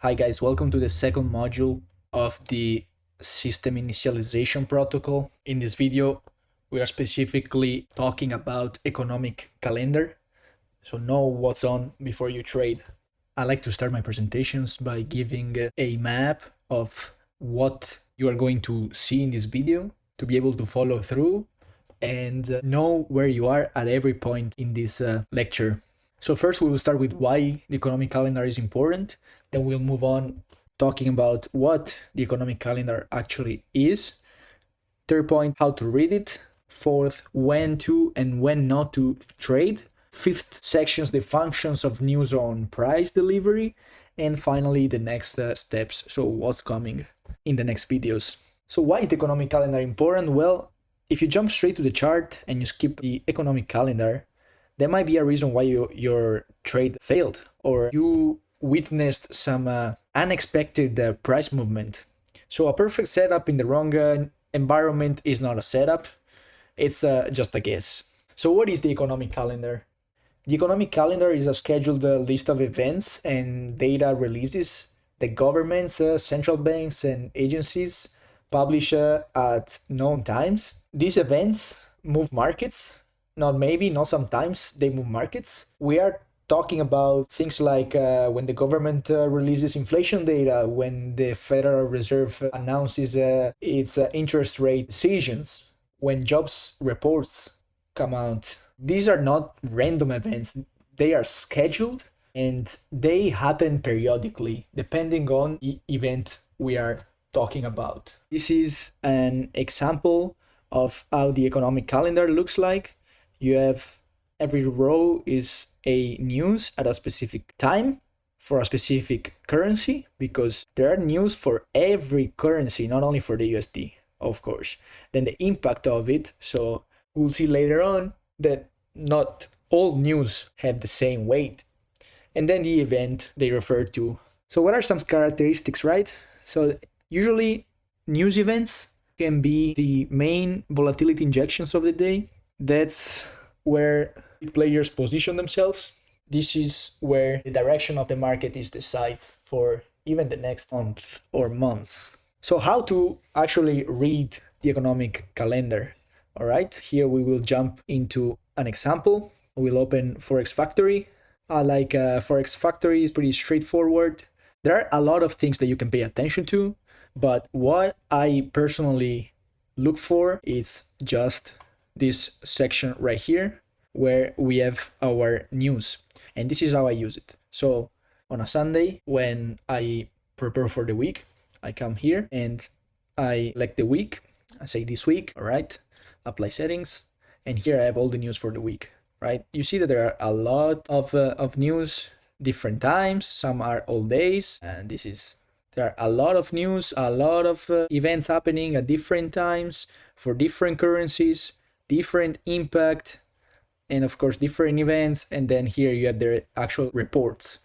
Hi guys, welcome to the second module of the system initialization protocol. In this video, we are specifically talking about economic calendar. So know what's on before you trade. I like to start my presentations by giving a map of what you are going to see in this video to be able to follow through and know where you are at every point in this lecture. So first we will start with why the economic calendar is important. Then we'll move on talking about what the economic calendar actually is. Third point, how to read it. Fourth, when to and when not to trade. Fifth sections, the functions of news on price delivery. And finally, the next steps. So what's coming in the next videos. So why is the economic calendar important? Well, if you jump straight to the chart and you skip the economic calendar, there might be a reason why your trade failed or you witnessed some unexpected price movement. So a perfect setup in the wrong environment is not a setup, it's just a guess. So what is the economic calendar? The economic calendar is a scheduled list of events and data releases that governments, central banks, and agencies publish at known times. These events move markets. Not sometimes, they move markets. We are talking about things like when the government releases inflation data, when the Federal Reserve announces its interest rate decisions, when jobs reports come out. These are not random events, they are scheduled and they happen periodically depending on the event we are talking about. This is an example of how the economic calendar looks like. You have every row is a news at a specific time for a specific currency, because there are news for every currency, not only for the USD, of course. Then the impact of it. So we'll see later on that not all news have the same weight. And then the event they refer to. So what are some characteristics, right? So usually news events can be the main volatility injections of the day. That's where players position themselves. This is where the direction of the market is decided for even the next month or months. So how to actually read the economic calendar? All right, here we will jump into an example. We'll open Forex Factory. Forex Factory is pretty straightforward. There are a lot of things that you can pay attention to, but what I personally look for is just this section right here where we have our news, and this is how I use it. So on a Sunday, when I prepare for the week, I come here and I select the week. I say this week, all right, apply settings, and here I have all the news for the week, right? You see that there are a lot of news, different times, some are all days, and there are a lot of news, a lot of events happening at different times for different currencies, different impact, and of course different events. And then here you have the actual reports.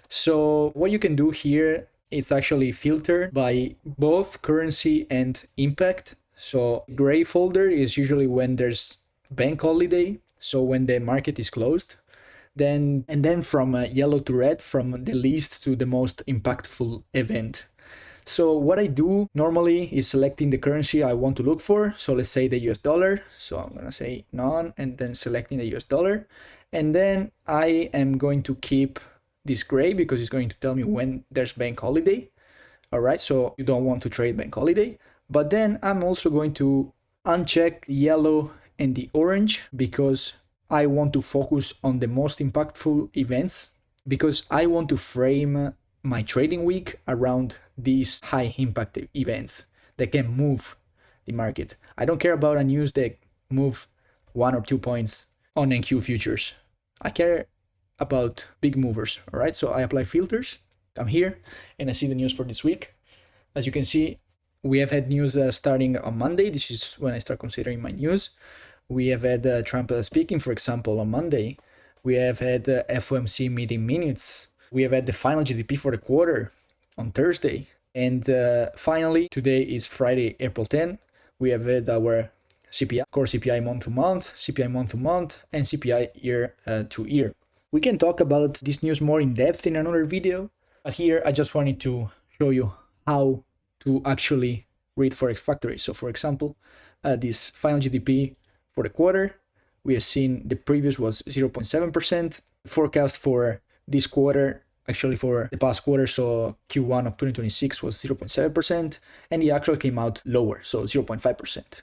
So what you can do here is actually filter by both currency and impact. So gray folder is usually when there's bank holiday, so when the market is closed. Then from yellow to red, from the least to the most impactful event. So what I do normally is selecting the currency I want to look for. So let's say the US dollar. So I'm going to say none and then selecting the US dollar. And then I am going to keep this gray because it's going to tell me when there's bank holiday. All right, so you don't want to trade bank holiday. But then I'm also going to uncheck the yellow and the orange because I want to focus on the most impactful events, because I want to frame my trading week around these high impact events that can move the market. I don't care about a news that move 1 or 2 points on NQ futures. I care about big movers, all right? So I apply filters, come here, and I see the news for this week. As you can see, we have had news starting on Monday. This is when I start considering my news. We have had Trump speaking, for example, on Monday. We have had FOMC meeting minutes. We have had the final GDP for the quarter on Thursday. And finally, today is Friday, April 10. We have had our CPI, core CPI month to month, CPI month to month, and CPI year to year. We can talk about this news more in depth in another video, But here I just wanted to show you how to actually read Forex Factory. So for example, this final GDP for the quarter, we have seen the previous was 0.7%. Forecast for this quarter, actually for the past quarter, so Q1 of 2026 was 0.7%, and the actual came out lower, so 0.5%.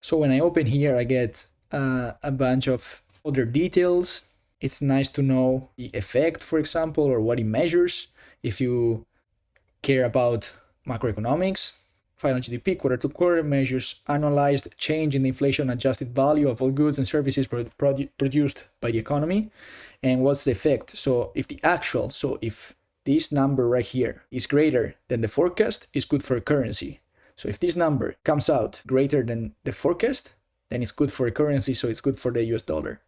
So when I open here, I get a bunch of other details. It's nice to know the effect, for example, or what it measures. If you care about macroeconomics, final GDP quarter to quarter measures annualized change in the inflation adjusted value of all goods and services produced by the economy. And what's the effect? So if this number right here is greater than the forecast, it's good for currency. So if this number comes out greater than the forecast, then it's good for currency, so it's good for the US dollar.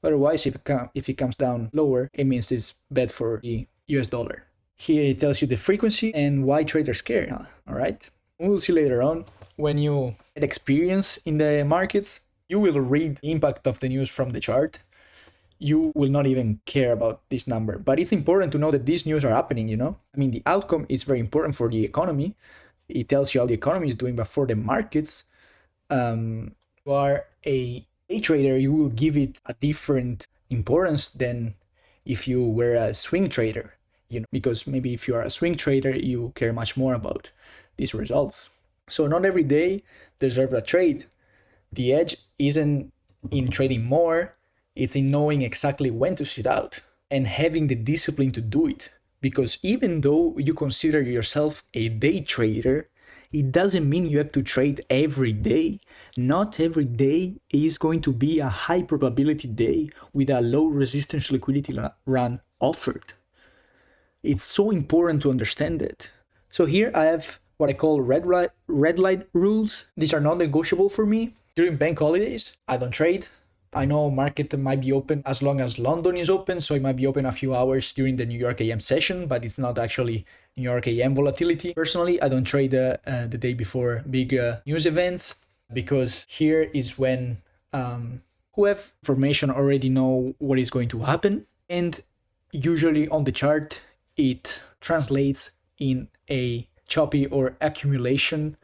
Otherwise, if it comes down lower, it means it's bad for the US dollar. Here it tells you the frequency and why traders care. All right. We'll see later on. When you get experience in the markets, you will read the impact of the news from the chart. You will not even care about this number. But it's important to know that these news are happening, I mean, the outcome is very important for the economy. It tells you how the economy is doing, but for the markets, you are a trader, you will give it a different importance than if you were a swing trader, because maybe if you are a swing trader, you care much more about these results. So not every day deserves a trade. The edge isn't in trading more, it's in knowing exactly when to sit out and having the discipline to do it. Because even though you consider yourself a day trader, it doesn't mean you have to trade every day. Not every day is going to be a high probability day with a low resistance liquidity run offered. It's so important to understand it. So here I have what I call red light rules. These are non-negotiable for me. During bank holidays, I don't trade. I know market might be open as long as London is open, so it might be open a few hours during the New York AM session, but it's not actually New York AM volatility. Personally, I don't trade the day before big news events, because here is when who have information already know what is going to happen, and usually on the chart it translates in a choppy or accumulation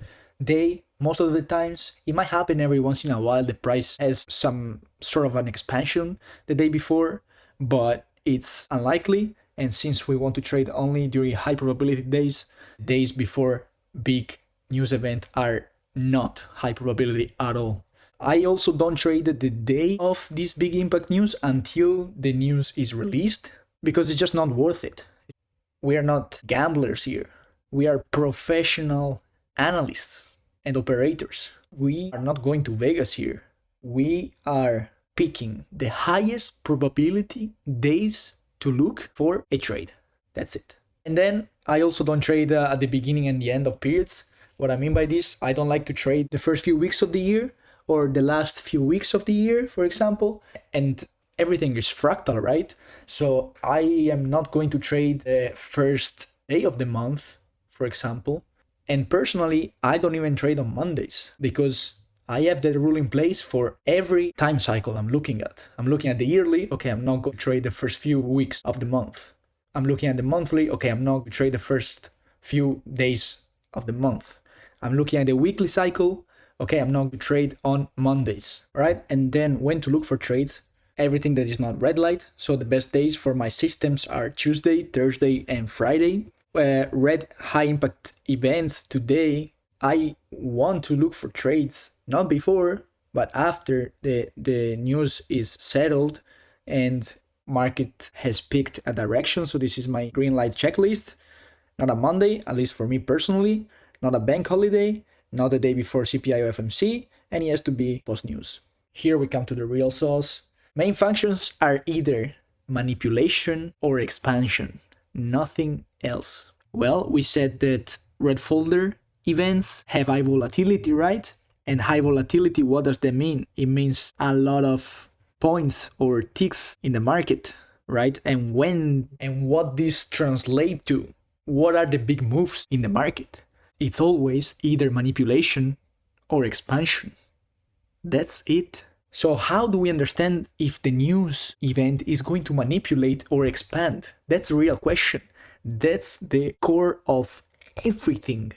day. Most of the times, it might happen every once in a while the price has some sort of an expansion the day before, but it's unlikely. And since we want to trade only during high probability days before big news event are not high probability at all. I also don't trade the day of this big impact news until the news is released, because it's just not worth it. We are not gamblers here. We are professional analysts and operators. We are not going to Vegas here. We are picking the highest probability days to look for a trade. That's it. And then I also don't trade at the beginning and the end of periods. What I mean by this, I don't like to trade the first few weeks of the year or the last few weeks of the year, for example. And everything is fractal, right? So I am not going to trade the first day of the month, for example. And personally, I don't even trade on Mondays, because I have that rule in place for every time cycle I'm looking at. I'm looking at the yearly, okay, I'm not going to trade the first few weeks of the month. I'm looking at the monthly, okay, I'm not going to trade the first few days of the month. I'm looking at the weekly cycle, okay, I'm not going to trade on Mondays, right? And then when to look for trades, everything that is not red light. So the best days for my systems are Tuesday, Thursday, and Friday. Red high impact events today, I want to look for trades not before but after the news is settled and market has picked a direction. So this is my green light checklist. Not a Monday, at least for me personally, not a bank holiday, not the day before CPI or FOMC, and it has to be post news. Here we come to the real sauce. Main functions are either manipulation or expansion, nothing else. Well, we said that red folder events have high volatility, right? And high volatility, what does that mean? It means a lot of points or ticks in the market, right? And what this translate to? What are the big moves in the market? It's always either manipulation or expansion. That's it. So how do we understand if the news event is going to manipulate or expand? That's a real question. That's the core of everything.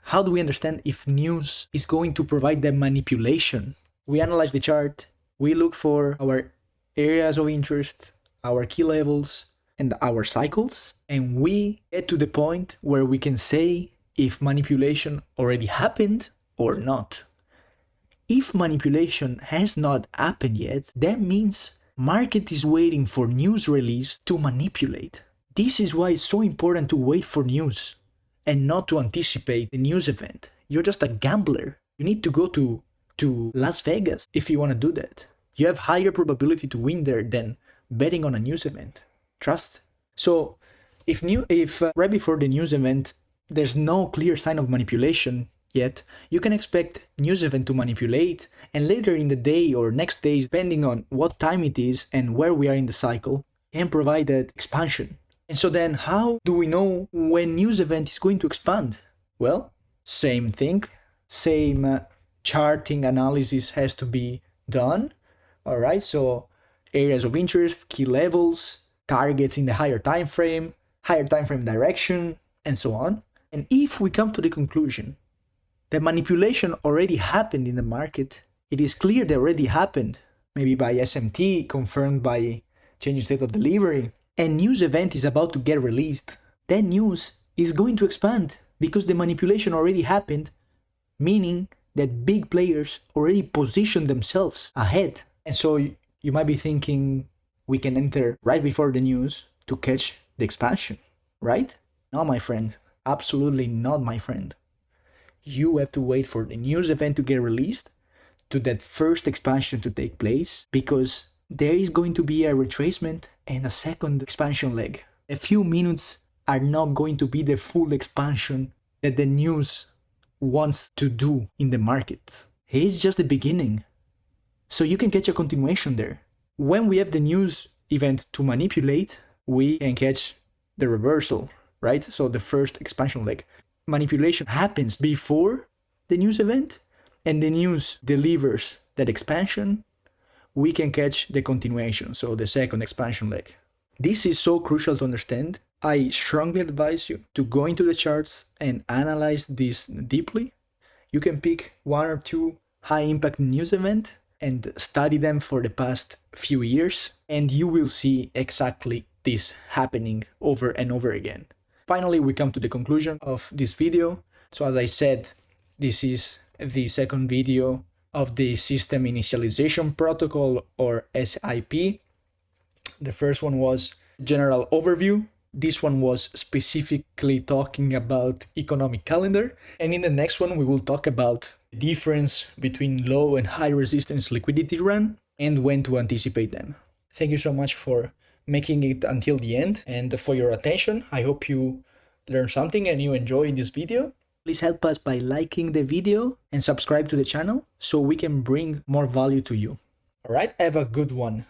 How do we understand if news is going to provide the manipulation? We analyze the chart, we look for our areas of interest, our key levels, and our cycles, and we get to the point where we can say if manipulation already happened or not. If manipulation has not happened yet, that means market is waiting for news release to manipulate. This is why it's so important to wait for news and not to anticipate the news event. You're just a gambler. You need to go to Las Vegas if you want to do that. You have higher probability to win there than betting on a news event. Trust. So if right before the news event there's no clear sign of manipulation yet, you can expect news event to manipulate, and later in the day or next day, depending on what time it is and where we are in the cycle, can provide that expansion. And so then how do we know when news event is going to expand? Well, same thing, same charting analysis has to be done. All right, so areas of interest, key levels, targets in the higher time frame direction, and so on. And if we come to the conclusion that manipulation already happened in the market, it is clear that already happened, maybe by SMT, confirmed by change in state of delivery, and news event is about to get released, then news is going to expand because the manipulation already happened, meaning that big players already positioned themselves ahead. And so you might be thinking we can enter right before the news to catch the expansion, right? No, my friend. Absolutely not, my friend. You have to wait for the news event to get released, to that first expansion to take place, because there is going to be a retracement and a second expansion leg. A few minutes are not going to be the full expansion that the news wants to do in the market. It's just the beginning. So you can catch a continuation there. When we have the news event to manipulate, we can catch the reversal, right? So the first expansion leg. Manipulation happens before the news event, and the news delivers that expansion. We can catch the continuation, so the second expansion leg. This is so crucial to understand. I strongly advise you to go into the charts and analyze this deeply. You can pick one or two high impact news events and study them for the past few years, and you will see exactly this happening over and over again. Finally, we come to the conclusion of this video. So as I said, this is the second video of the System Initialization Protocol, or SIP. The first one was general overview. This one was specifically talking about economic calendar. And in the next one, we will talk about the difference between low and high resistance liquidity run and when to anticipate them. Thank you so much for making it until the end and for your attention. I hope you learned something and you enjoyed this video. Please help us by liking the video and subscribe to the channel so we can bring more value to you. All right, have a good one.